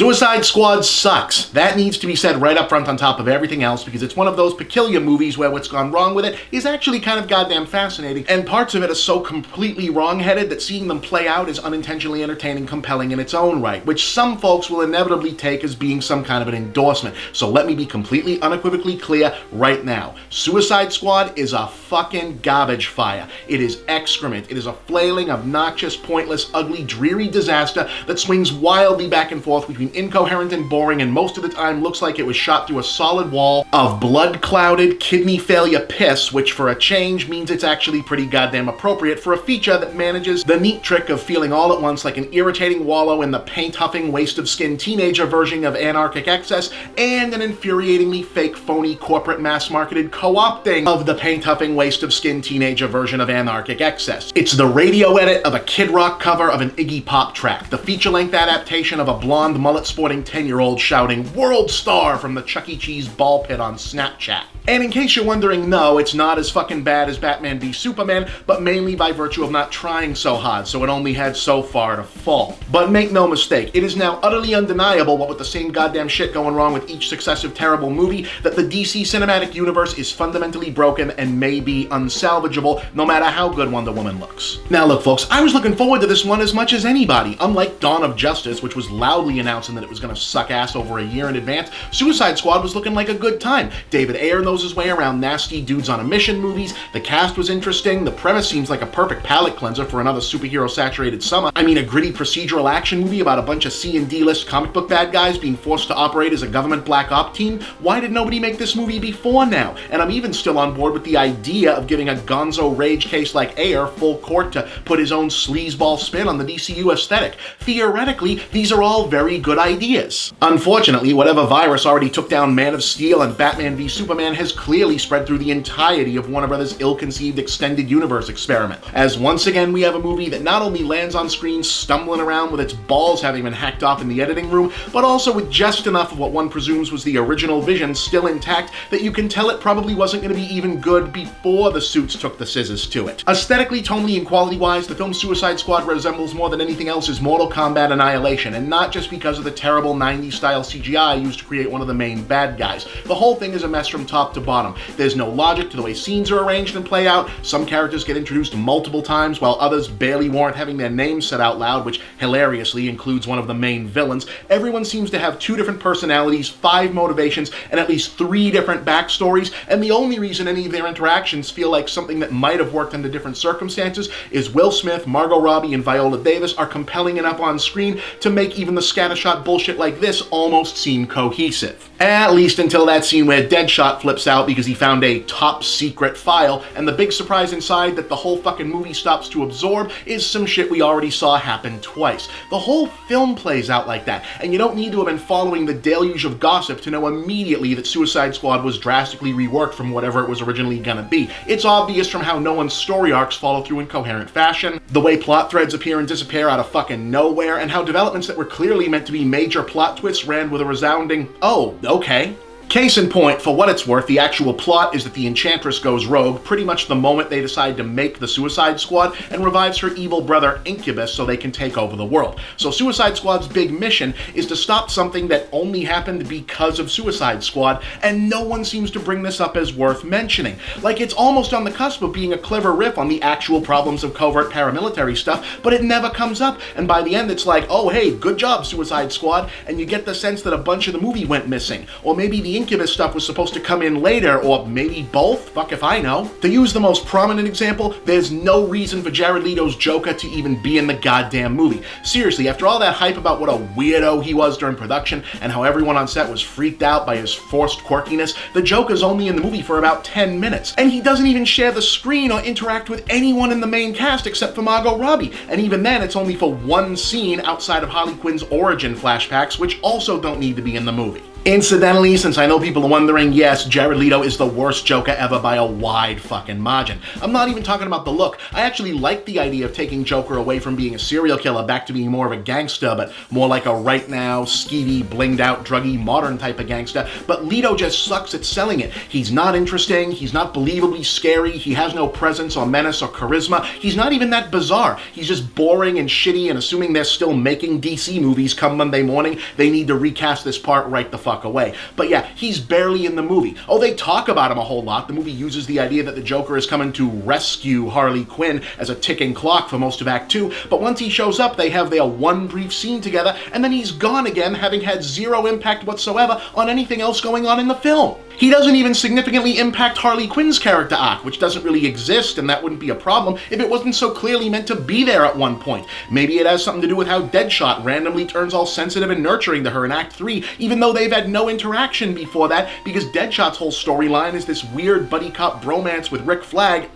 Suicide Squad sucks. That needs to be said right up front on top of everything else, because it's one of those peculiar movies where what's gone wrong with it is actually kind of goddamn fascinating, and parts of it are so completely wrong-headed that seeing them play out is unintentionally entertaining, compelling in its own right, which some folks will inevitably take as being some kind of an endorsement. So let me be completely unequivocally clear right now. Suicide Squad is a fucking garbage fire. It is excrement. It is a flailing, obnoxious, pointless, ugly, dreary disaster that swings wildly back and forth between incoherent and boring, and most of the time looks like it was shot through a solid wall of blood-clouded, kidney failure piss, which for a change means it's actually pretty goddamn appropriate for a feature that manages the neat trick of feeling all at once like an irritating wallow in the paint-huffing, waste-of-skin teenager version of anarchic excess, and an infuriatingly fake, phony, corporate mass-marketed co-opting of the paint-huffing, waste-of-skin teenager version of anarchic excess. It's the radio edit of a Kid Rock cover of an Iggy Pop track, the feature-length adaptation of a blonde mullet-sporting 10-year-old shouting "World Star" from the Chuck E. Cheese ball pit on Snapchat. And in case you're wondering, no, it's not as fucking bad as Batman v Superman, but mainly by virtue of not trying so hard, so it only had so far to fall. But make no mistake, it is now utterly undeniable, what with the same goddamn shit going wrong with each successive terrible movie, that the DC cinematic universe is fundamentally broken and may be unsalvageable, no matter how good Wonder Woman looks. Now look folks, I was looking forward to this one as much as anybody. Unlike Dawn of Justice, which was loudly announcing that it was gonna suck ass over a year in advance, Suicide Squad was looking like a good time. David Ayer knows his way around nasty dudes on a mission movies, the cast was interesting, the premise seems like a perfect palate cleanser for another superhero-saturated summer. I mean, a gritty procedural action movie about a bunch of C and D-list comic book bad guys being forced to operate as a government black op team? Why did nobody make this movie before now? And I'm even still on board with the idea of giving a gonzo rage case like Ayer full court to put his own sleazeball spin on the DCU aesthetic. Theoretically, these are all very good ideas. Unfortunately, whatever virus already took down Man of Steel and Batman v Superman has clearly spread through the entirety of Warner Brothers' ill-conceived extended universe experiment, as once again we have a movie that not only lands on screen stumbling around with its balls having been hacked off in the editing room, but also with just enough of what one presumes was the original vision still intact that you can tell it probably wasn't going to be even good before the suits took the scissors to it. Aesthetically, tonally, and quality-wise, the film Suicide Squad resembles more than anything else is Mortal Kombat Annihilation, and not just because of the terrible 90s style CGI used to create one of the main bad guys. The whole thing is a mess from top to bottom. There's no logic to the way scenes are arranged and play out. Some characters get introduced multiple times, while others barely warrant having their names said out loud, which hilariously includes one of the main villains. Everyone seems to have 2 different personalities, 5 motivations, and at least 3 different backstories, and the only reason any of their interactions feel like something that might have worked under different circumstances is Will Smith, Margot Robbie, and Viola Davis are compelling enough on screen to make even the scattershot bullshit like this almost seem cohesive. At least until that scene where Deadshot flips out because he found a top secret file, and the big surprise inside that the whole fucking movie stops to absorb is some shit we already saw happen twice. The whole film plays out like that, and you don't need to have been following the deluge of gossip to know immediately that Suicide Squad was drastically reworked from whatever it was originally gonna be. It's obvious from how no one's story arcs follow through in coherent fashion, the way plot threads appear and disappear out of fucking nowhere, and how developments that were clearly meant to be major plot twists ran with a resounding, "Oh, okay." Case in point, for what it's worth, the actual plot is that the Enchantress goes rogue pretty much the moment they decide to make the Suicide Squad and revives her evil brother Incubus so they can take over the world. So Suicide Squad's big mission is to stop something that only happened because of Suicide Squad, and no one seems to bring this up as worth mentioning. Like, it's almost on the cusp of being a clever riff on the actual problems of covert paramilitary stuff, but it never comes up, and by the end it's like, oh hey, good job Suicide Squad, and you get the sense that a bunch of the movie went missing. Or maybe the Incubus stuff was supposed to come in later, or maybe both, fuck if I know. To use the most prominent example, there's no reason for Jared Leto's Joker to even be in the goddamn movie. Seriously, after all that hype about what a weirdo he was during production, and how everyone on set was freaked out by his forced quirkiness, the Joker's only in the movie for about 10 minutes, and he doesn't even share the screen or interact with anyone in the main cast except for Margot Robbie, and even then it's only for one scene outside of Harley Quinn's origin flashbacks, which also don't need to be in the movie. Incidentally, since I know people are wondering, yes, Jared Leto is the worst Joker ever by a wide fucking margin. I'm not even talking about the look. I actually like the idea of taking Joker away from being a serial killer back to being more of a gangster, but more like a right now, skeevy, blinged out, druggy, modern type of gangster. But Leto just sucks at selling it. He's not interesting, he's not believably scary, he has no presence or menace or charisma, he's not even that bizarre. He's just boring and shitty, and assuming they're still making DC movies come Monday morning, they need to recast this part right the fuck away. But yeah, he's barely in the movie. Oh, they talk about him a whole lot. The movie uses the idea that the Joker is coming to rescue Harley Quinn as a ticking clock for most of Act 2, but once he shows up, they have their one brief scene together, and then he's gone again, having had zero impact whatsoever on anything else going on in the film. He doesn't even significantly impact Harley Quinn's character arc, which doesn't really exist, and that wouldn't be a problem if it wasn't so clearly meant to be there at one point. Maybe it has something to do with how Deadshot randomly turns all sensitive and nurturing to her in Act 3, even though they've had no interaction before that, because Deadshot's whole storyline is this weird buddy cop bromance with Rick Flag.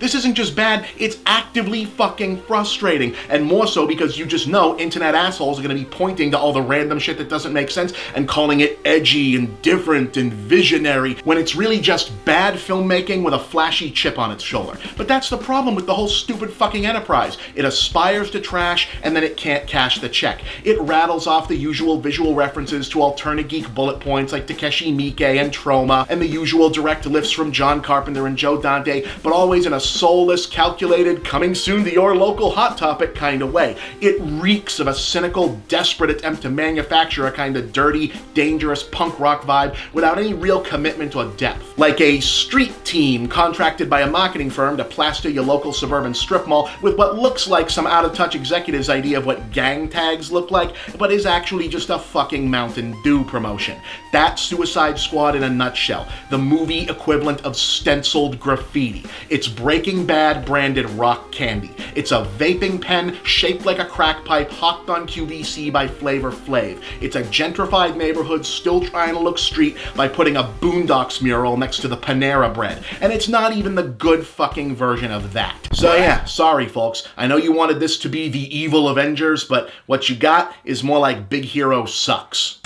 This isn't just bad, it's actively fucking frustrating, and more so because you just know internet assholes are gonna be pointing to all the random shit that doesn't make sense and calling it edgy and different and visionary, when it's really just bad filmmaking with a flashy chip on its shoulder. But that's the problem with the whole stupid fucking enterprise. It aspires to trash, and then it can't cash the check. It rattles off the usual visual references to alternate geek bullet points like Takeshi Miike and Troma, and the usual direct lifts from John Carpenter and Joe Dante, but always in a soulless, calculated, coming soon to your local Hot Topic kind of way. It reeks of a cynical, desperate attempt to manufacture a kind of dirty, dangerous punk rock vibe without any real commitment or depth. Like a street team contracted by a marketing firm to plaster your local suburban strip mall with what looks like some out-of-touch executive's idea of what gang tags look like, but is actually just a fucking Mountain Dew promotion. That's Suicide Squad in a nutshell. The movie equivalent of stenciled graffiti. It's Breaking Bad branded rock candy. It's a vaping pen shaped like a crack pipe hawked on QVC by Flavor Flav. It's a gentrified neighborhood still trying to look street by putting a Boondocks mural next to the Panera Bread. And it's not even the good fucking version of that. So yeah, sorry folks. I know you wanted this to be the evil Avengers, but what you got is more like Big Hero Sucks.